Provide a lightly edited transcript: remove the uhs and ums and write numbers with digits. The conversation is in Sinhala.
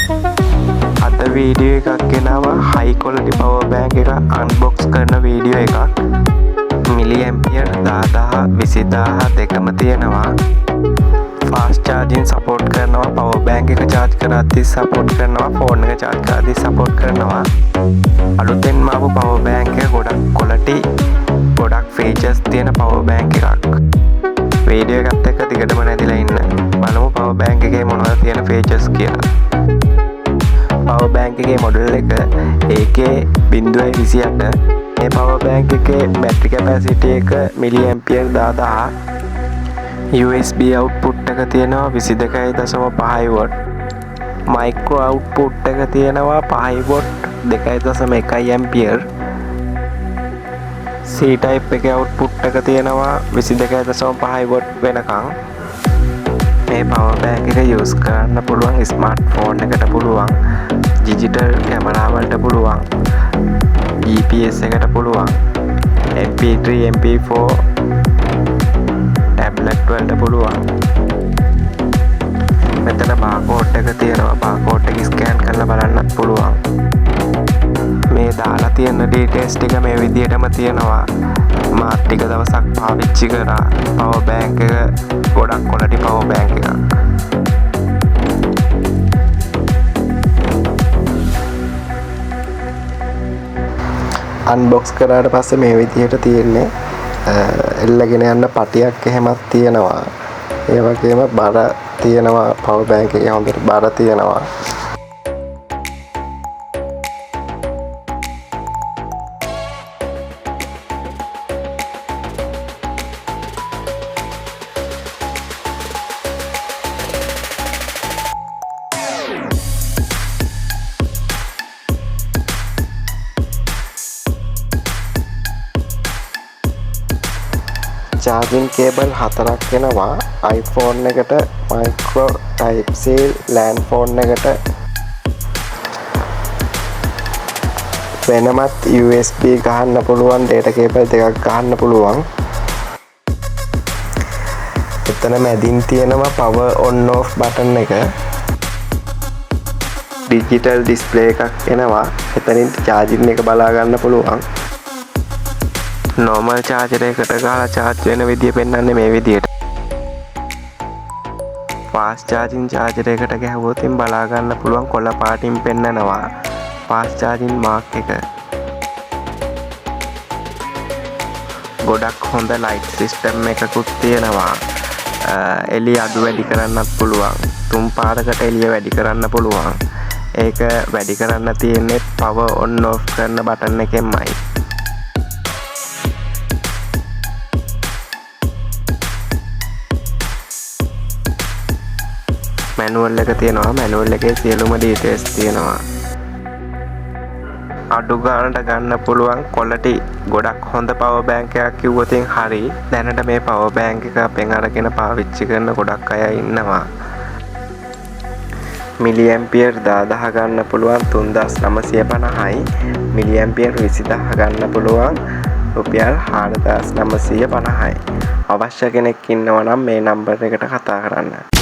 අද වීඩියෝ එකක් ගෙනාවා high quality power bank එක unbox කරන වීඩියෝ එකක්. මිලි ඇම්පියර් 10000 20000 දෙකම තියෙනවා. fast charging support කරනවා. power bank එක charge කරද්දී support කරනවා. phone එක charge කරද්දී support කරනවා. අලුතෙන්ම ආපු power bank එක ගොඩක් quality ගොඩක් features තියෙන power bank එකක්. වීඩියෝ එකත් එක්ක දිගටම නැදිලා ඉන්න. බලමු power bank එකේ මොනවද තියෙන features කියලා. power bank එකේ model එක AK028. මේ power bank එකේ battery capacity එක mAh 10000. USB output එක තියෙනවා 22.5 watt. micro output එක තියෙනවා 5 watt 2.1 ampere. C type එකේ output එක තියෙනවා 22.5 watt වෙනකන්. මේ power bank එක use කරන්න පුළුවන් smartphone එකට පුළුවන්, digital camera වලට පුළුවන්, GPS එකට පුළුවන්, MP3 MP4 tablet වලට පුළුවන්. මෙතන barcode එක තියෙනවා. barcode එක scan කරලා බලන්නත් පුළුවන්. මේ දාලා තියෙන details ටික මේ විදිහටම තියෙනවා. මාත් ටික දවසක් පාවිච්චි කරා. power bank එක ගොඩක් quality power bank එකක්. unbox කරාට පස්සේ මේ විදිහට තියෙන්නේ. එල්ලගෙන යන්න පටියක් එහෙමත් තියෙනවා. ඒ වගේම බර තියෙනවා. power bank එකේ හොඳට බර තියෙනවා. charging cable 4ක් එනවා. iPhone එකට, micro type C LAN phone එකට වෙනමත් USB ගහන්න පුළුවන්. data cable දෙකක් ගහන්න පුළුවන්. එතන මැදින් තියෙනවා power on off button එක. digital display එකක් එනවා. එතනින් charging එක බලා ගන්න පුළුවන්. normal charger එකකට ගහලා charge වෙන විදිය පෙන්වන්නේ මේ විදියට. fast charging charger එකට ගැහුවොත් බලා ගන්න පුළුවන් කොළ පාටින් පෙන්නනවා fast charging mark එක. ගොඩක් හොඳ light system එකකුත් තියෙනවා. එළිය අඩු වැඩි කරන්නත් පුළුවන්. 3 පාරකට එළිය වැඩි කරන්න පුළුවන්. ඒක වැඩි කරන්න තියෙන්නේ power on off කරන button එකෙන්මයි. manual එක තියෙනවා. manual එකේ සියලුම details තියෙනවා. අඩු ගානට ගන්න පුළුවන් quality ගොඩක් හොඳ power bank එකක් කිව්වොත් හරි. දැනට මේ power bank එක අපෙන් අරගෙන පාවිච්චි කරන ගොඩක් අය ඉන්නවා. mAh 10000 ගන්න පුළුවන් 3950යි. mAh 20000 ගන්න පුළුවන් රුපියල් 4950යි. අවශ්‍ය කෙනෙක් ඉන්නවා නම් මේ නම්බර් එකට කතා කරන්න.